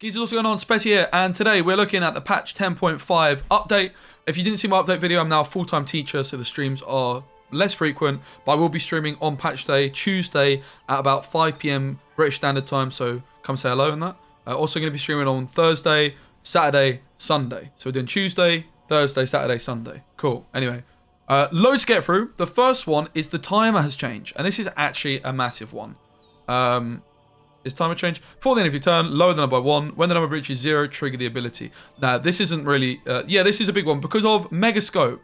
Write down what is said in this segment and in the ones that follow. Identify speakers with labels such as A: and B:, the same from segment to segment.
A: Geezers, what's going on? Speci here, and today we're looking at the patch 10.5 update. If you didn't see my update video, I'm now a full-time teacher, so the streams are less frequent, but I will be streaming on patch day, Tuesday, at about 5 PM British Standard Time, so come say hello in that. Also going to be streaming on Thursday, Saturday, Sunday. So we're doing Tuesday, Thursday, Saturday, Sunday. Cool. Anyway, loads to get through. The first one is the timer has changed, and this is actually a massive one. Is timer change? For the end of your turn, lower the number by 1. When the number reaches 0, trigger the ability. Now, this isn't really... yeah, this is a big one because of Megascope.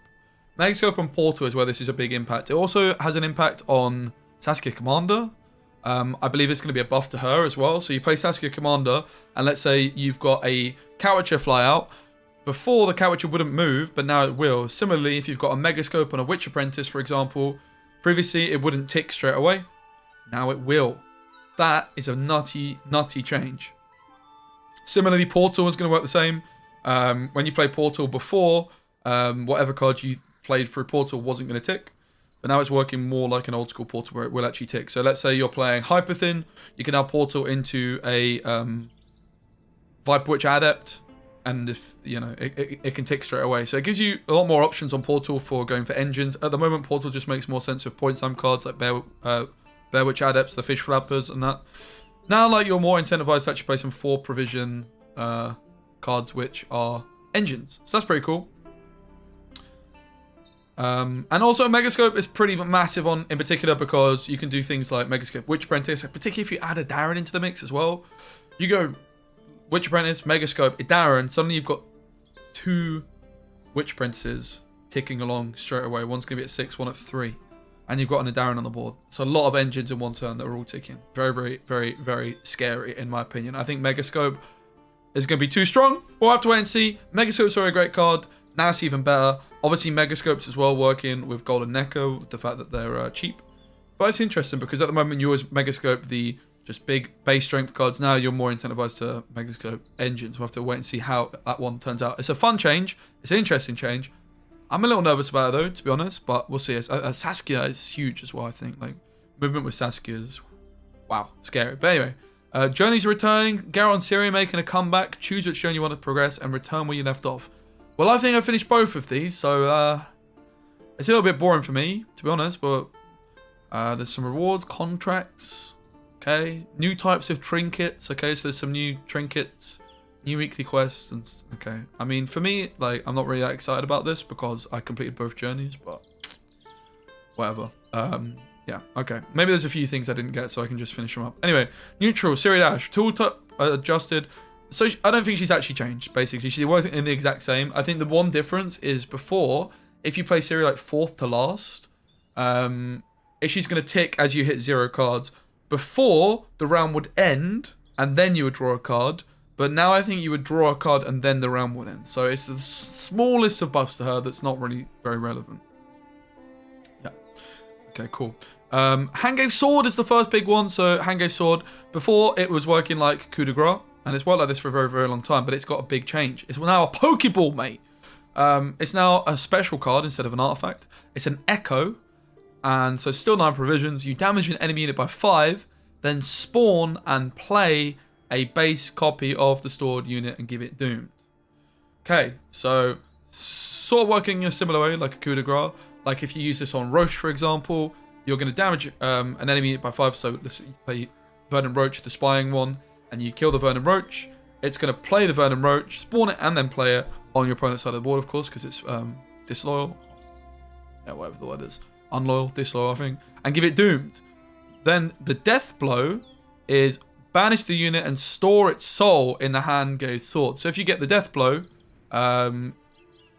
A: Megascope and Portal is where this is a big impact. It also has an impact on Saskia Commander. I believe it's going to be a buff to her as well. So you play Saskia Commander, and let's say you've got a Cowitcher fly out. Before, the Cowitcher wouldn't move, but now it will. Similarly, if you've got a Megascope on a Witch Apprentice, for example, previously it wouldn't tick straight away. Now it will. That is a nutty change. Similarly, Portal is going to work the same. When you play Portal before, whatever card you played through Portal wasn't going to tick. But now it's working more like an old school Portal where it will actually tick. So let's say you're playing Hyperthin. You can now Portal into a Viper Witch Adept. And if, you know, it can tick straight away. So it gives you a lot more options on Portal for going for engines. At the moment, Portal just makes more sense with point slam cards like Bear Witch Adepts, the Fish Flappers, and that. Now, like, you're more incentivized to actually play some 4 provision cards, which are engines. So that's pretty cool. And also, Megascope is pretty massive in particular because you can do things like Megascope Witch Apprentice, particularly if you add a Darren into the mix as well. You go Witch Apprentice, Megascope, a Darren, suddenly you've got 2 Witch Apprentices ticking along straight away. One's going to be at 6, one at 3. And you've got an Darren on the board. It's a lot of engines in one turn that are all ticking. Very, very, very, very scary, in my opinion. I think Megascope is going to be too strong. We'll have to wait and see. Megascope's already a great card. Now it's even better. Obviously, Megascope's as well working with Golden Neko, with the fact that they're cheap. But it's interesting because at the moment, you always Megascope the just big base strength cards. Now you're more incentivized to Megascope engines. We'll have to wait and see how that one turns out. It's a fun change. It's an interesting change. I'm a little nervous about it though, to be honest, but we'll see. Saskia is huge as well, I think. Like, movement with Saskia is, wow, scary. But anyway, Journey's returning. Geralt and Ciri making a comeback. Choose which journey you want to progress and return where you left off. Well, I think I finished both of these, so it's a little bit boring for me, to be honest, but there's some rewards, contracts, okay? New types of trinkets, okay? So there's some new trinkets. New weekly quests, and okay. I mean, for me, like, I'm not really that excited about this because I completed both journeys, but whatever. Yeah, okay. Maybe there's a few things I didn't get, so I can just finish them up. Anyway, neutral, Ciri Dash, tool adjusted. So I don't think she's actually changed, basically. She's working in the exact same. I think the one difference is before, if you play Ciri like 4th to last, if she's going to tick as you hit 0 cards, before the round would end, and then you would draw a card. But now I think you would draw a card and then the round would end. So it's the smallest of buffs to her that's not really very relevant. Yeah. Okay, cool. Hangover Sword is the first big one. So Hangover Sword, before it was working like Coup de Grace. And it's worked like this for a very, very long time. But it's got a big change. It's now a Pokeball, mate. It's now a special card instead of an artifact. It's an Echo. And so still 9 provisions. You damage an enemy unit by 5. Then spawn and play a base copy of the stored unit and give it doomed. Okay, so sort of working in a similar way like a coup de grace. Like if you use this on Roche, for example, you're going to damage an enemy unit by 5. So let's play Verdant Roach, the spying one, and you kill the Verdant Roach. It's going to play the Verdant Roach, spawn it, and then play it on your opponent's side of the board, of course, because it's disloyal. Yeah, whatever the word is. Unloyal, disloyal, I think. And give it doomed. Then the death blow is banish the unit and store its soul in the Hand-Gave Sword. So if you get the death blow,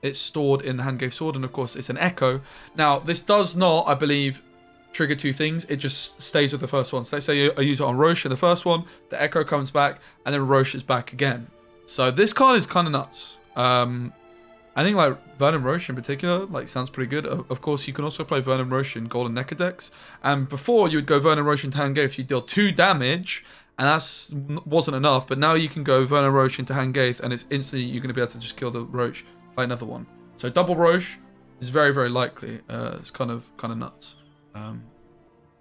A: it's stored in the Hand-Gave Sword, and of course it's an Echo. Now, this does not, I believe, trigger 2 things. It just stays with the first one. So let's say I use it on Roche in the first one, the Echo comes back, and then Roche is back again. So this card is kind of nuts. I think like Vernon Roche in particular, like, sounds pretty good. Of course, you can also play Vernon Roche in Golden Neko decks. And before, you would go Vernon Roche into Hand-Gave if you deal 2 damage, and that wasn't enough. But now you can go Vernon Roche into Hand-Gave, and it's instantly you're going to be able to just kill the Roche by another one. So double Roche is very, very likely. It's kind of nuts.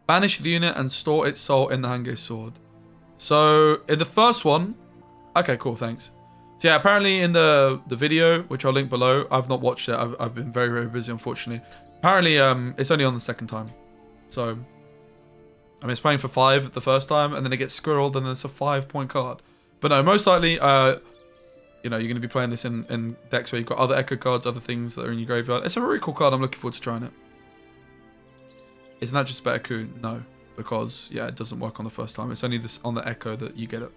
A: Banish the unit and store its soul in the Hangover Sword. So in the first one, Okay, cool, thanks. So yeah, apparently in the video, which I'll link below, I've not watched it. I've been very, very busy, unfortunately. Apparently, it's only on the second time. So, I mean, it's playing for 5 the first time, and then it gets squirreled, and then it's a 5-point card. But no, most likely, you know, you're going to be playing this in decks where you've got other Echo cards, other things that are in your graveyard. It's a really cool card. I'm looking forward to trying it. Isn't that just better coup? No, because, yeah, it doesn't work on the first time. It's only this on the Echo that you get it.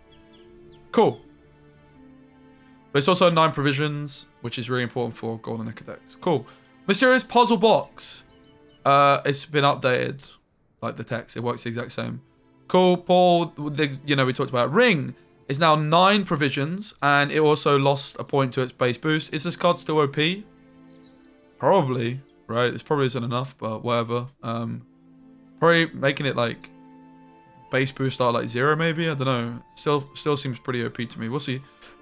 A: Cool. But it's also 9 provisions, which is really important for Golden Echo decks. Cool. Mysterious Puzzle Box. It's been updated, like the text. It works the exact same. Cool. Paul, you know, we talked about Ring. Is now 9 provisions, and it also lost a point to its base boost. Is this card still OP? Probably, right? This probably isn't enough, but whatever. Probably making it like base boost start like 0 maybe. I don't know. Still seems pretty OP to me. We'll see.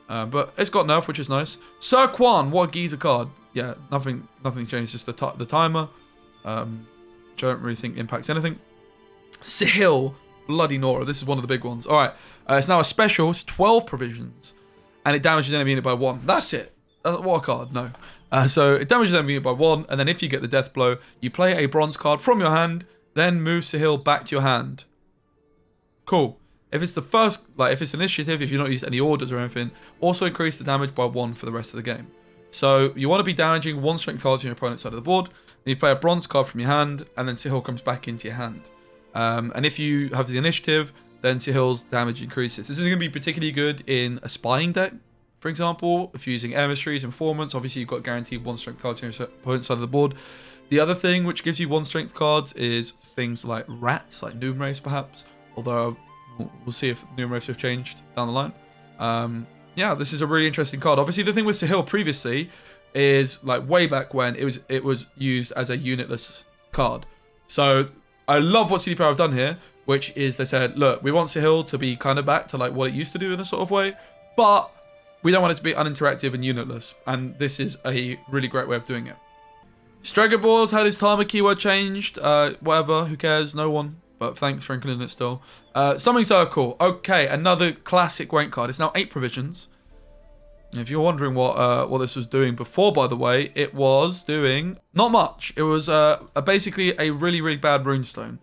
A: But it's got nerf, which is nice. Sir Quan, what a geezer card. Yeah, nothing changed. Just the timer. Which I don't really think impacts anything. Seahill, bloody Nora. This is one of the big ones. All right. It's now a special. It's 12 provisions, and it damages enemy unit by 1. That's it. What a card. No. So it damages enemy unit by 1, and then if you get the death blow, you play a bronze card from your hand, then move Seahill back to your hand. Cool. If it's the first, like if it's initiative, if you've not used any orders or anything, also increase the damage by 1 for the rest of the game. So you want to be damaging 1 strength cards on your opponent's side of the board. Then you play a bronze card from your hand, and then Seahill comes back into your hand. And if you have the initiative, then Seahill's damage increases. This is going to be particularly good in a spying deck, for example. If you're using emissaries, informants, obviously you've got guaranteed 1 strength cards on your opponent's side of the board. The other thing which gives you 1 strength cards is things like rats, like Noomrace perhaps. Although we'll see if Noomrace have changed down the line. Yeah, this is a really interesting card. Obviously, the thing with Seahill previously is like way back when it was used as a unitless card. So I love what CDPR have done here, which is they said, look, we want Seahill to be kind of back to like what it used to do in a sort of way, but we don't want it to be uninteractive and unitless. And this is a really great way of doing it. Strago Balls had his timer keyword changed. Whatever, who cares? No one. But thanks for including it still. Summoning Circle. Okay, another classic Gwent card. It's now 8 provisions. If you're wondering what this was doing before, by the way, it was doing not much. It was basically a really, really bad runestone.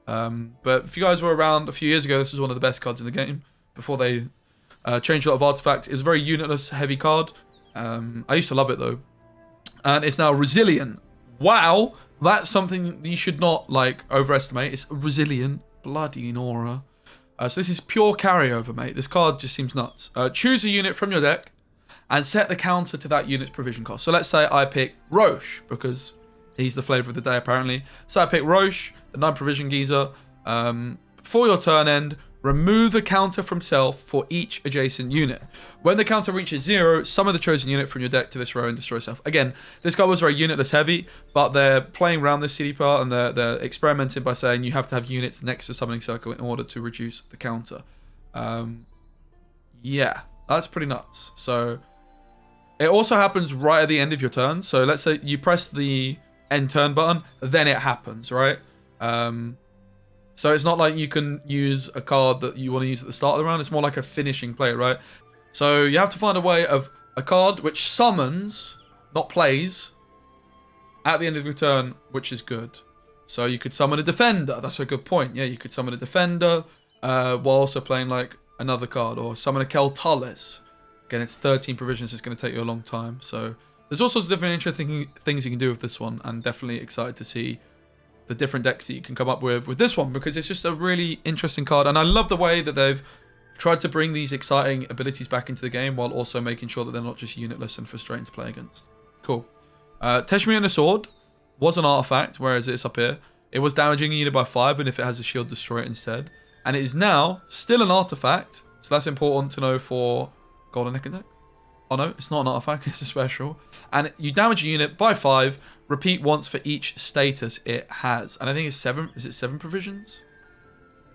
A: But if you guys were around a few years ago, this was one of the best cards in the game before they changed a lot of artifacts. It was a very unitless, heavy card. I used to love it though. And it's now resilient. Wow, that's something you should not like overestimate. It's resilient, bloody Nora. So this is pure carryover, mate. This card just seems nuts. Choose a unit from your deck and set the counter to that unit's provision cost. So let's say I pick Roche because he's the flavour of the day apparently. So I pick Roche, the 9 provision geezer. Before your turn end, remove a counter from self for each adjacent unit. When the counter reaches 0, summon the chosen unit from your deck to this row and destroy self. Again, this card was very unitless heavy, but they're playing around this CD part and they're experimenting by saying you have to have units next to Summoning Circle in order to reduce the counter. Yeah, that's pretty nuts. So it also happens right at the end of your turn. So let's say you press the end turn button, then it happens, right? So it's not like you can use a card that you want to use at the start of the round. It's more like a finishing play, right? So you have to find a way of a card which summons, not plays, at the end of your turn, which is good. So you could summon a defender. That's a good point. Yeah, you could summon a defender while also playing like another card, or summon a Keltalis. Again, it's 13 provisions. It's going to take you a long time. So there's all sorts of different interesting things you can do with this one, and definitely excited to see the different decks that you can come up with this one, because it's just a really interesting card. And I love the way that they've tried to bring these exciting abilities back into the game while also making sure that they're not just unitless and frustrating to play against. Cool. Hangover Sword was an artifact, whereas it's up here. It was damaging a unit by 5, and if it has a shield, destroy it instead. And it is now still an artifact, so that's important to know for Golden Echo decks. Oh no, it's not an artifact, it's a special. And you damage a unit by 5, repeat once for each status it has. And I think it's 7, is it 7 provisions?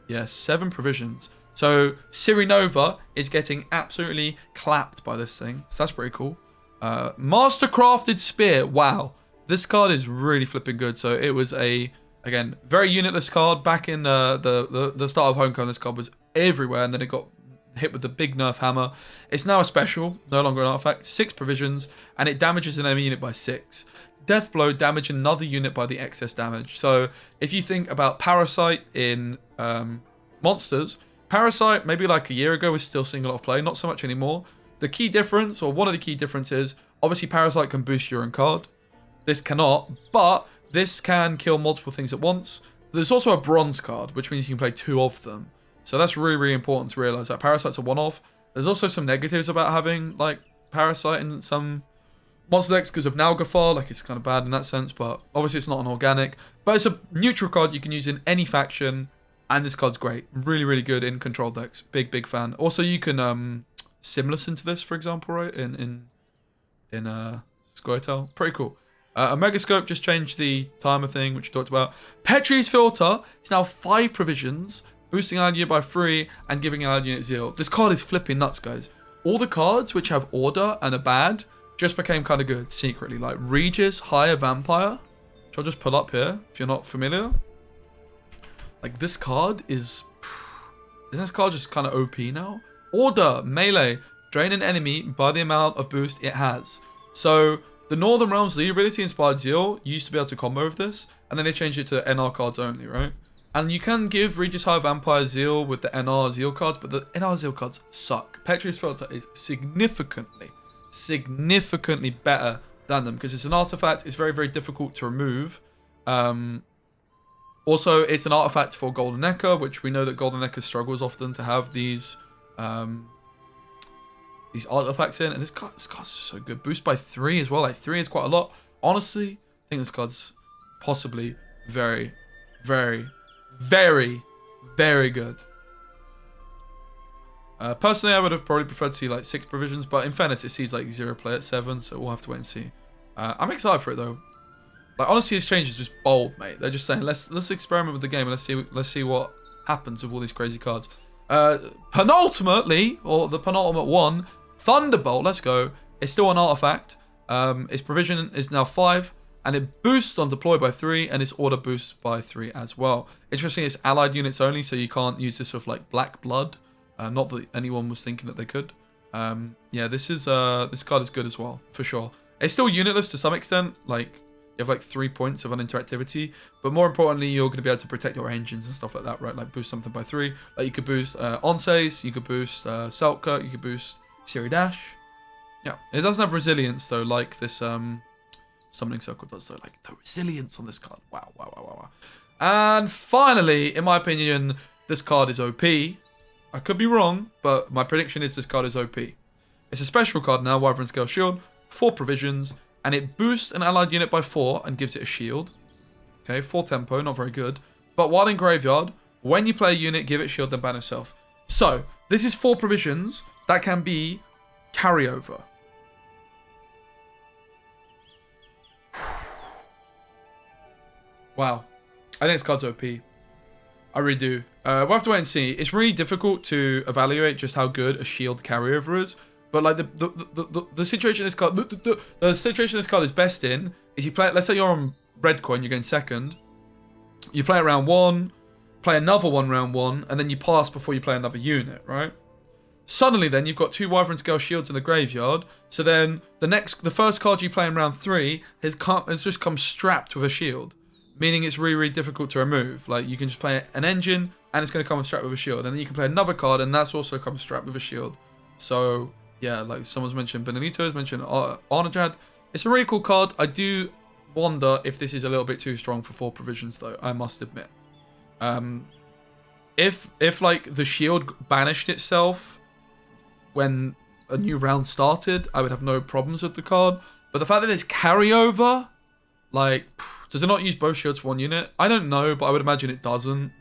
A: Yeah, 7 provisions. So Sirinova is getting absolutely clapped by this thing. So that's pretty cool. Mastercrafted Spear, wow. This card is really flipping good. So it was again, very unitless card. Back in the start of Homecoming, this card was everywhere, and then it got hit with the big nerf hammer. It's now a special, no longer an artifact. 6 provisions, and it damages an enemy unit by 6. Death blow, damage another unit by the excess damage. So if you think about Parasite in monsters, Parasite maybe like a year ago was still seeing a lot of play, not so much anymore. The key difference, or one of the key differences, obviously Parasite can boost your own card. This cannot, but this can kill multiple things at once. There's also a bronze card, which means you can play 2 of them. So that's really, really important to realize that Parasite's a one-off. There's also some negatives about having like Parasite in some monster decks because of Nilfgaard, like it's kind of bad in that sense, but obviously it's not an organic. But it's a neutral card you can use in any faction, and this card's great. Really, really good in control decks. Big, big fan. Also, you can Simless into this, for example, right? In Squirtle. Pretty cool. A Megascope just changed the timer thing, which we talked about. Petri's Filter is now 5 provisions, boosting allied unit by 3 and giving allied unit 0. This card is flipping nuts, guys. All the cards which have order and are bad just became kind of good secretly. Like Regis, Higher Vampire, which I'll just pull up here if you're not familiar. Like this card is... Isn't this card just kind of OP now? Order, melee, drain an enemy by the amount of boost it has. So the Northern Realms Lead Ability Inspired Zeal used to be able to combo with this, and then they changed it to NR cards only, right? And you can give Regis High Vampire Zeal with the NR Zeal cards, but the NR Zeal cards suck. Petri's Filter is significantly better than them because it's an artifact. It's very, very difficult to remove. Also, it's an artifact for Golden Necker, which we know that Golden Necker struggles often to have these artifacts in. And this card's so good. Boost by 3 as well. Like 3 is quite a lot. Honestly, I think this card's possibly very, very, very, very good. Personally, I would have probably preferred to see like 6 provisions, but in fairness, it sees like 0 play at 7, so we'll have to wait and see. I'm excited for it though. Like honestly, this change is just bold, mate. They're just saying let's experiment with the game and let's see what happens with all these crazy cards. Penultimately, or the penultimate one, Thunderbolt. Let's go. It's still an artifact. Its provision is now 5. And it boosts on deploy by 3, and its order boosts by 3 as well. Interesting, it's allied units only, so you can't use this with like Black Blood. Not that anyone was thinking that they could. Yeah, this card is good as well, for sure. It's still unitless to some extent. Like, you have like 3 points of uninteractivity, but more importantly, you're going to be able to protect your engines and stuff like that, right? Like boost something by 3. Like you could boost Onseis, you could boost Selkirk, you could boost Siri Dash. Yeah, it doesn't have resilience though, like this Summoning Circle does. So like the resilience on this card. Wow, wow, wow, wow, wow. And finally, in my opinion, this card is OP. I could be wrong, but my prediction is this card is OP. It's a special card now, Wyvern Scale Shield, 4 provisions, and it boosts an allied unit by 4 and gives it a shield. Okay, 4 tempo, not very good. But while in graveyard, when you play a unit, give it shield, then ban itself. So, this is 4 provisions that can be carryover. Wow. I think this card's OP. I really do. We'll have to wait and see. It's really difficult to evaluate just how good a shield carryover is. But like the situation this card, the situation this card is best in is you play it. Let's say you're on red coin, you're going second. You play it round 1, play another one round 1, and then you pass before you play another unit, right? Suddenly, then you've got 2 Wyvern Scale Shields in the graveyard. So then the first card you play in round 3 has just come strapped with a shield, meaning it's really, really difficult to remove. Like you can just play an engine and it's going to come strapped with a shield, and then you can play another card and that's also comes strapped with a shield. So yeah, like someone's mentioned Benedito's mentioned Arnajad. It's a really cool card. I do wonder if this is a little bit too strong for 4 provisions though, I must admit. If like the shield banished itself when a new round started, I would have no problems with the card. But the fact that it's carryover, like, does it not use both shields for 1 unit? I don't know, but I would imagine it doesn't.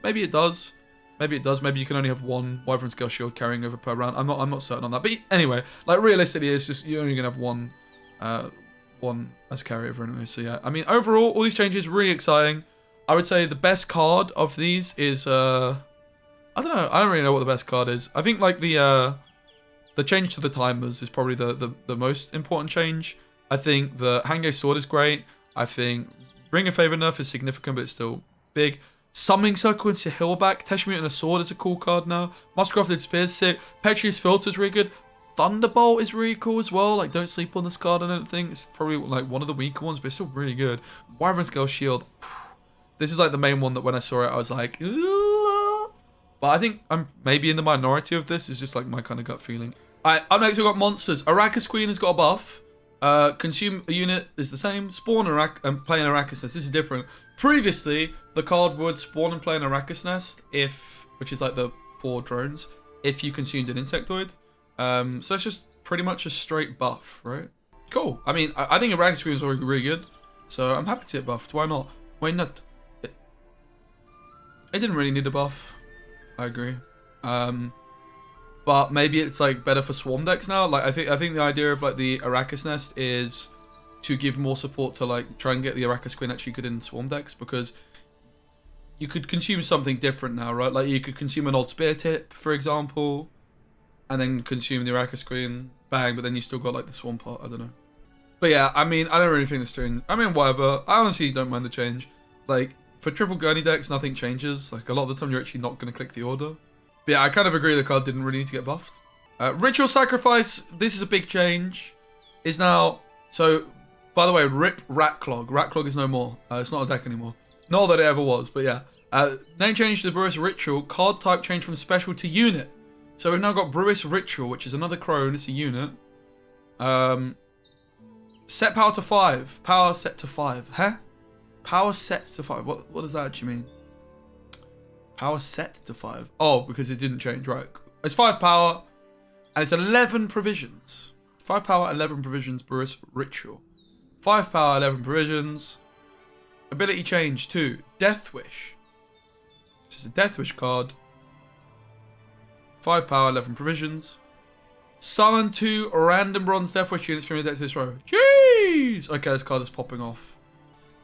A: Maybe it does. Maybe it does. Maybe you can only have 1 Wyvern Scale Shield carrying over per round. I'm not certain on that. But anyway, like realistically, it's just you're only gonna have one as carryover anyway. So yeah, I mean overall, all these changes really exciting. I would say the best card of these is I don't know. I don't really know what the best card is. I think like the change to the timers is probably the most important change. I think the Hangover Sword is great. I think Ring of Favor nerf is significant, but it's still big. Summoning Circle and Seahill back. Teshmute and a Sword is a cool card now. Muscrafted Spear's sick. Petrius Filter is really good. Thunderbolt is really cool as well. Like, don't sleep on this card, I don't think. It's probably like one of the weaker ones, but it's still really good. Wyvern Scale Shield. This is like the main one that when I saw it, I was like, ugh. But I think I'm maybe in the minority of this. It's just like my kind of gut feeling. Alright, up next we've got monsters. Arrakis Queen has got a buff. Consume a unit is the same. Spawn and play an Arrakis Nest. This is different. Previously, the card would spawn and play an Arrakis Nest which is like the 4 drones, if you consumed an insectoid. So it's just pretty much a straight buff, right? Cool. I mean, I think Arrakis Queen is already really good, so I'm happy to see it buffed. Why not? Why not? It didn't really need a buff. I agree. But maybe it's like better for swarm decks now. Like I think the idea of like the Arrakis Nest is to give more support to like try and get the Arrakis Queen actually good in swarm decks, because you could consume something different now, right? Like you could consume an old spear tip, for example, and then consume the Arrakis Queen, bang, but then you still got like the swarm part. I don't know. But yeah, I mean, I don't really think this change. I mean, whatever. I honestly don't mind the change. Like for triple gurney decks, nothing changes. Like a lot of the time, you're actually not going to click the order. But yeah, I kind of agree the card didn't really need to get buffed. Ritual Sacrifice, this is a big change. Is now, so, by the way, rip Ratclog. Ratclog is no more. It's not a deck anymore. Not that it ever was, but yeah. Name change to Brewis Ritual. Card type change from special to unit. So we've now got Brewis Ritual, which is another crone. It's a unit. Set power to 5. Power set to 5. Huh? Power set to 5. What does that actually mean? Power set to 5. Oh, because it didn't change, right? It's 5 power, and it's 11 provisions. 5 power, 11 provisions, Brewis Ritual. 5 power, 11 provisions. Ability change to Death Wish. This is a Death Wish card. 5 power, 11 provisions. Summon 2 random bronze Death Wish units from your deck to this row. Jeez! Okay, this card is popping off.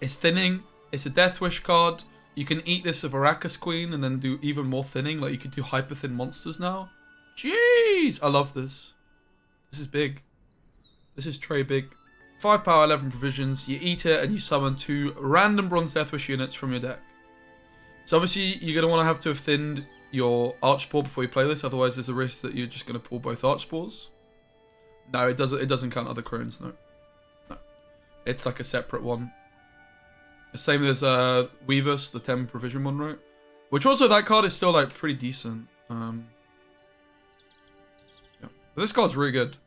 A: It's thinning. It's a Death Wish card. You can eat this of Arrakis Queen and then do even more thinning. Like you could do hyper thin monsters now. Jeez! I love this. This is big. This is Trey big. 5 power, 11 provisions. You eat it and you summon 2 random bronze Death Wish units from your deck. So obviously you're going to have to have thinned your Archspore before you play this. Otherwise there's a risk that you're just going to pull both Archspores. No, it doesn't count other crones. No. It's like a separate one. Same as Weavers, the 10 provision one, right? Which also, that card is still like pretty decent. Yeah. But this card's really good.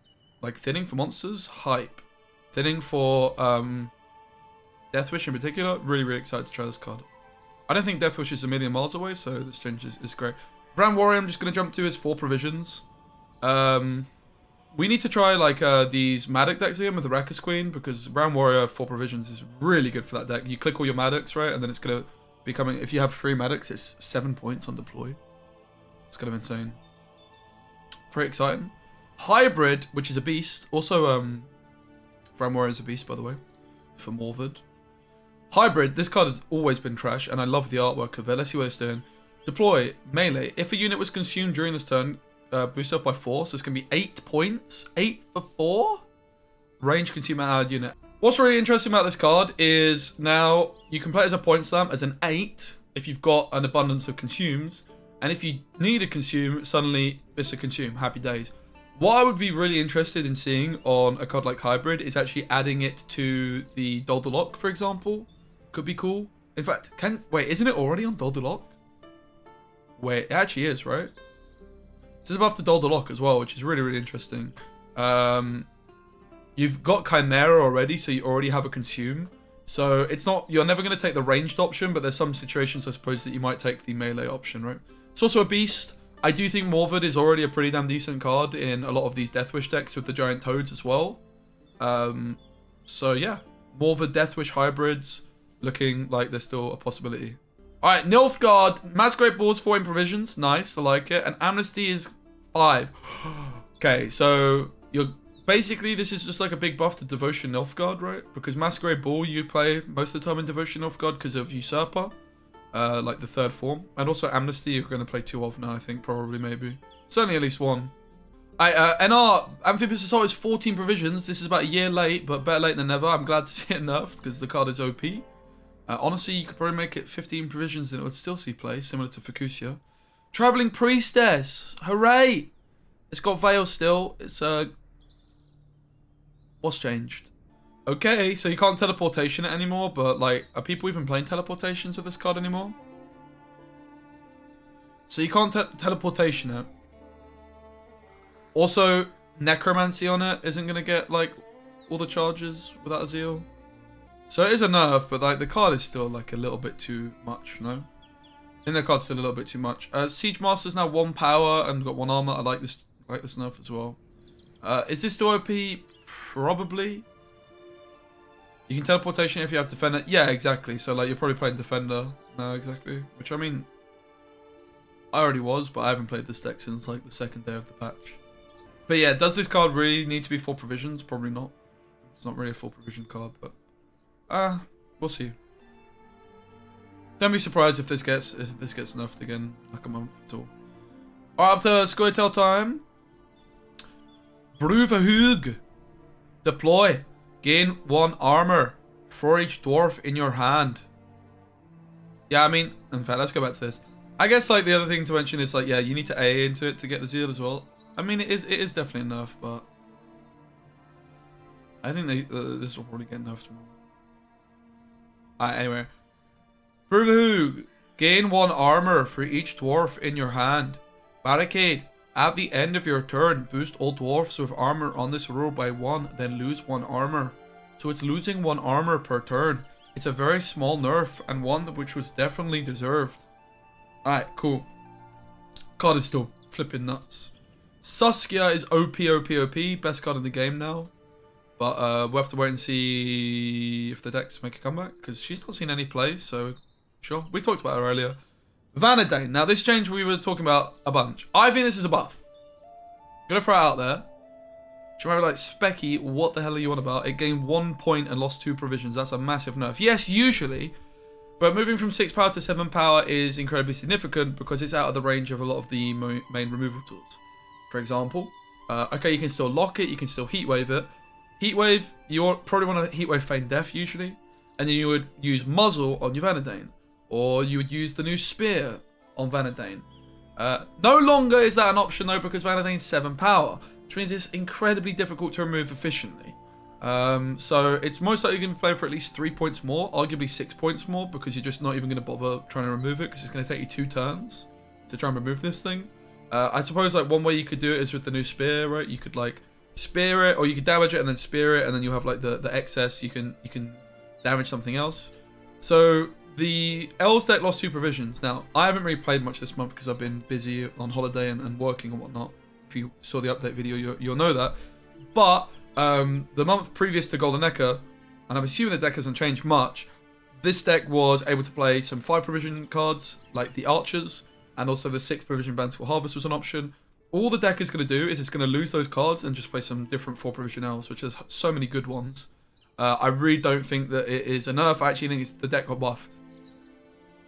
A: Like thinning for monsters, hype. Thinning for Death Wish in particular, really, really excited to try this card. I don't think Death Wish is a million miles away, so this change is great. Brand Warrior, I'm just going to jump to is 4 provisions. We need to try like these Maddox decks again with the Arrakis Queen, because Brown Warrior 4 provisions is really good for that deck. You click all your Maddox, right, and then it's going to be coming. If you have 3 Maddox, it's 7 points on deploy. It's kind of insane. Pretty exciting. Hybrid, which is a beast. Also, Brown Warrior is a beast, by the way, for Morvad. Hybrid, this card has always been trash, and I love the artwork of it. Let's see what it's doing. Deploy, melee. If a unit was consumed during this turn, boost off by 4, so it's going to be 8 points. 8 for 4? Range consumer allied unit. What's really interesting about this card is now you can play it as a point slam as an 8 if you've got an abundance of consumes. And if you need a consume, suddenly it's a consume. Happy days. What I would be really interested in seeing on a card like Hybrid is actually adding it to the Doldalok, for example. Could be cool. In fact, wait, isn't it already on Doldalok? Wait, it actually is, right? It's above the Doldalok as well, which is really, really interesting. You've got Chimera already, so you already have a consume. So it's not, you're never going to take the ranged option, but there's some situations, I suppose, that you might take the melee option, right? It's also a beast. I do think Morvad is already a pretty damn decent card in a lot of these Deathwish decks with the giant toads as well. So yeah, Morvad Deathwish hybrids looking like there's still a possibility. Alright, Nilfgaard, Masquerade Balls 4 in provisions. Nice, I like it. And Amnesty is 5. Okay, so you're basically, this is just like a big buff to Devotion Nilfgaard, right? Because Masquerade Ball you play most of the time in Devotion Nilfgaard because of Usurper, like the 3rd form. And also Amnesty you're going to play 2 of now, I think, probably, maybe. Certainly at least 1. NR, Amphibious Assault is 14 provisions. This is about a year late, but better late than never. I'm glad to see it nerfed because the card is OP. Honestly, you could probably make it 15 provisions and it would still see play, similar to Fukusia. Traveling Priestess! Hooray! It's got Veil still. It's, what's changed? Okay, so you can't teleportation it anymore, but, like, are people even playing teleportations with this card anymore? So you can't teleportation it. Also, Necromancy on it isn't going to get, like, all the charges without a Zeal. So it is a nerf, but like the card is still like a little bit too much, no? I think the card's still a little bit too much. Siege Master's now 1 power and got 1 armor. I like this nerf as well. Is this still OP? Probably. You can teleportation if you have Defender. Yeah, exactly. So like you're probably playing Defender now, exactly. Which I mean, I already was, but I haven't played this deck since like the 2nd day of the patch. But yeah, does this card really need to be 4 provisions? Probably not. It's not really a 4 provision card, but we'll see. Don't be surprised if this gets nerfed again like a month at all. Alright, up to Scoia'tael time. Bruvahug. Deploy. Gain 1 armor for each dwarf in your hand. Yeah, I mean, in fact, let's go back to this. I guess like the other thing to mention is like, yeah, you need to A into it to get the Zeal as well. I mean, it is definitely a nerf, but I think this will probably get nerfed more. Alright, anyway. Bruvahug. Gain 1 armor for each dwarf in your hand. Barricade. At the end of your turn, boost all dwarfs with armor on this row by 1, then lose 1 armor. So it's losing 1 armor per turn. It's a very small nerf, and one which was definitely deserved. Alright, cool. Card is still flipping nuts. Saskia is OP, best card in the game now. But we'll have to wait and see if the decks make a comeback, because she's not seen any plays, so sure. We talked about her earlier. Vanadine. Now, this change we were talking about a bunch. I think this is a buff. I'm going to throw it out there. She might be like, Specky, what the hell are you on about? It gained 1 point and lost 2 provisions. That's a massive nerf. Yes, usually. But moving from 6 power to 7 power is incredibly significant because it's out of the range of a lot of the main removal tools. For example, okay, you can still lock it. You can still heatwave it. Heatwave, you probably want to heatwave Feign Death usually. And then you would use Muzzle on your Vanadine. Or you would use the new Spear on Vanadine. No longer is that an option though, because Vanadine's 7 power, which means it's incredibly difficult to remove efficiently. So it's most likely going to be playing for at least 3 points more, arguably 6 points more, because you're just not even going to bother trying to remove it, because it's going to take you 2 turns to try and remove this thing. I suppose like one way you could do it is with the new Spear, right? You could like spear it, or you could damage it and then spear it, and then you have like the excess. You can damage something else. So the Elves deck lost 2 provisions. Now, I haven't really played much this month because I've been busy on holiday and working and whatnot. If you saw the update video, you'll know that. But the month previous to Golden Echo, and I'm assuming the deck hasn't changed much, this deck was able to play some 5 provision cards, like the Archers, and also the 6 provision bands for Harvest was an option. All the deck is going to do is it's going to lose those cards and just play some different 4 provision elves, which has so many good ones. I really don't think that it is a nerf. I actually think it's the deck got buffed.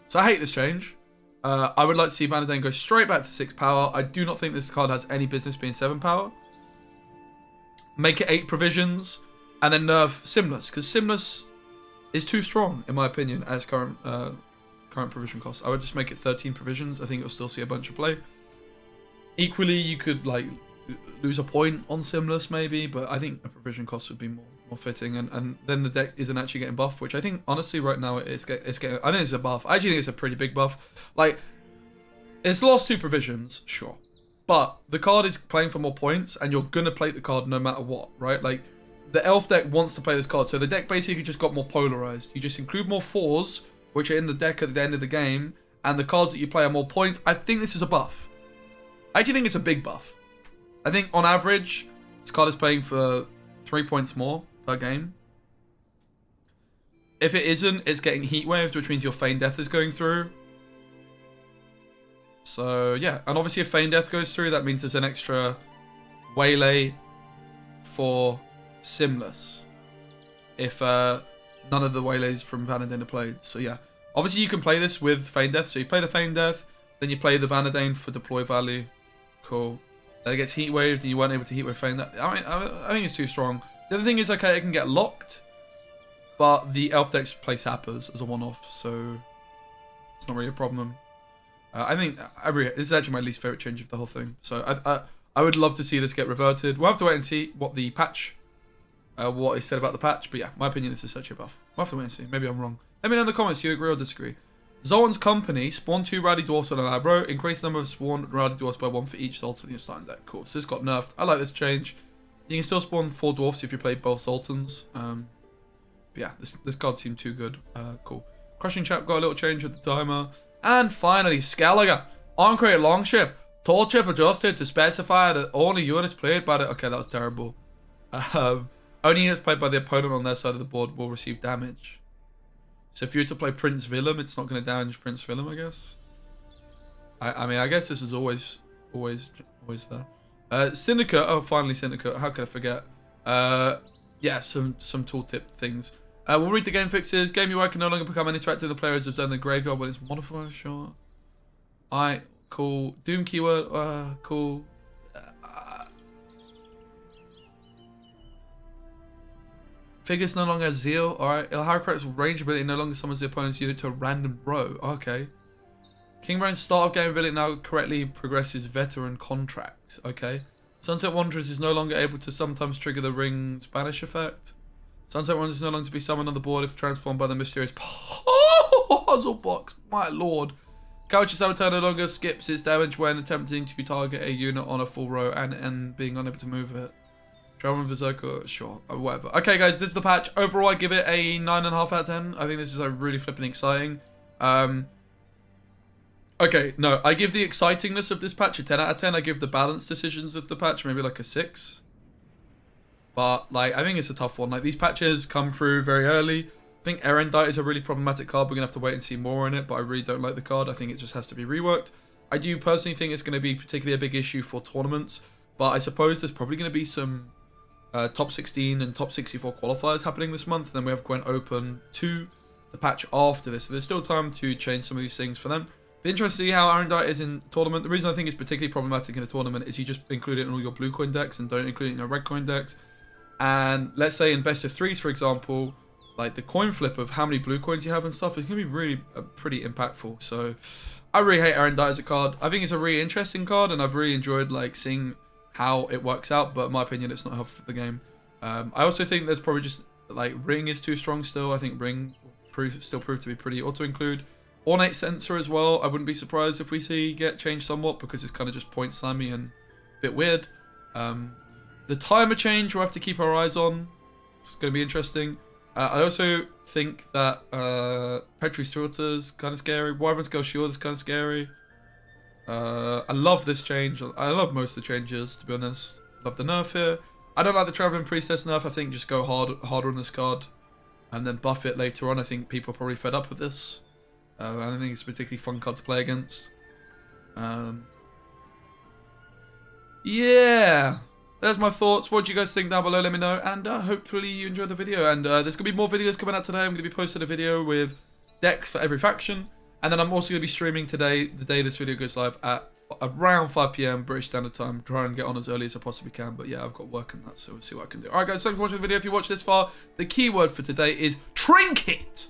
A: So I hate this change. I would like to see Vanadine go straight back to 6 power. I do not think this card has any business being 7 power. Make it 8 provisions, and then nerf Simless, because Simless is too strong, in my opinion, as current provision cost. I would just make it 13 provisions. I think it'll still see a bunch of play. Equally, you could like lose a point on Simless maybe, but I think a provision cost would be more fitting, and then the deck isn't actually getting buffed, which I think honestly right now it's getting. I think it's a buff. I actually think it's a pretty big buff. Like, it's lost 2 provisions, sure, but the card is playing for more points, and you're gonna play the card no matter what, right? Like, the Elf deck wants to play this card, so the deck basically just got more polarized. You just include more 4s, which are in the deck at the end of the game, and the cards that you play are more points. I think this is a buff. I actually think it's a big buff. I think on average, this card is playing for 3 points more per game. If it isn't, it's getting heat waved, which means your Feign Death is going through. So yeah, and obviously if Feign Death goes through, that means there's an extra waylay for Simless. If none of the waylays from Vanadine are played. So yeah, obviously you can play this with Feign Death. So you play the Feign Death, then you play the Vanadine for deploy value. Cool. Then it gets heat waved, and you weren't able to heat wave Feign Death. I think it's too strong. The other thing is, okay, it can get locked. but the elf decks play sappers as a one-off, so it's not really a problem. I think this is actually my least favorite change of the whole thing. So I would love to see this get reverted. We'll have to wait and see what the patch, what is said about the patch. But yeah, my opinion is such a buff. We'll have to wait and see. Maybe I'm wrong. Let me know in the comments. Do you agree or disagree? Zoltan's Company spawn 2 Rowdy Dwarfs on an aggro. Increase the number of spawned Rowdy Dwarfs by 1 for each Zoltan in your starting deck. Cool. So this got nerfed. I like this change. You can still spawn 4 Dwarfs if you play both Zoltans. But yeah, this card seemed too good. Cool. Crushing Chap got a little change with the timer. And finally, Skellige. On-create Longship. Toll chip adjusted to specify that only units played by the... Okay, that was terrible. Only units played by the opponent on their side of the board will receive damage. So if you were to play Prince Willem, it's not going to damage Prince Willem, I guess. I mean, I guess this is always there. Syndicate. Oh, finally Syndicate. How could I forget? Yeah, some tooltip things. We'll read the game fixes. Game UI can no longer become any threat to the players of zone the graveyard when it's modified. Sure. Alright, cool. Doom keyword. Cool. Figures no longer Zeal. Alright. Ilharicrat's range ability no longer summons the opponent's unit to a random row. Okay. Kingbrain's start of game ability now correctly progresses veteran contract. Okay. Sunset Wanderers is no longer able to sometimes trigger the ring Spanish effect. Sunset Wanderers is no longer to be summoned on the board if transformed by the mysterious puzzle box. My lord. Couch's Saboteur no longer skips its damage when attempting to target a unit on a full row and being unable to move it. Traveling Berserker, sure, whatever. Okay, guys, this is the patch. Overall, I give it a 9.5 out of 10. I think this is really flipping exciting. Okay, no, I give the excitingness of this patch a 10 out of 10. I give the balance decisions of the patch maybe like a 6. But, like, I think it's a tough one. Like, these patches come through very early. I think Erendite is a really problematic card. We're going to have to wait and see more in it, but I really don't like the card. I think it just has to be reworked. I do personally think it's going to be particularly a big issue for tournaments, but I suppose there's probably going to be some top 16 and top 64 qualifiers happening this month. And then we have Gwent Open 2, the patch after this. So there's still time to change some of these things for them. Be interested to see how Erendite is in tournament. The reason I think it's particularly problematic in a tournament is you just include it in all your blue coin decks and don't include it in your red coin decks. And let's say in best of threes, for example, like the coin flip of how many blue coins you have and stuff is going to be really pretty impactful. So I really hate Erendite as a card. I think it's a really interesting card, and I've really enjoyed like seeing how it works out. But in my opinion, it's not helpful for the game. I also think there's probably just like Ring is too strong still. I think Ring will still prove to be pretty auto-include. Ornate Sensor as well. I wouldn't be surprised if we see get changed somewhat because it's kind of just point slammy and a bit weird. The timer change we'll have to keep our eyes on. It's going to be interesting. I also think that Petri's Filter is kind of scary. Wyvern Scale Shield is kind of scary. I love this change. I love most of the changes, to be honest. Love the nerf here. I don't like the Traveling Priestess nerf. I think just go harder on this card and then buff it later on. I think people are probably fed up with this. I don't think it's a particularly fun card to play against. Yeah. There's my thoughts. What do you guys think down below? Let me know. And hopefully you enjoyed the video. And there's going to be more videos coming out today. I'm going to be posting a video with decks for every faction. And then I'm also going to be streaming today, the day this video goes live, at around 5 PM British Standard Time. Try and get on as early as I possibly can. But yeah, I've got work on that, so we'll see what I can do. Alright guys, thanks for watching the video. If you watched this far, the keyword for today is Trinket.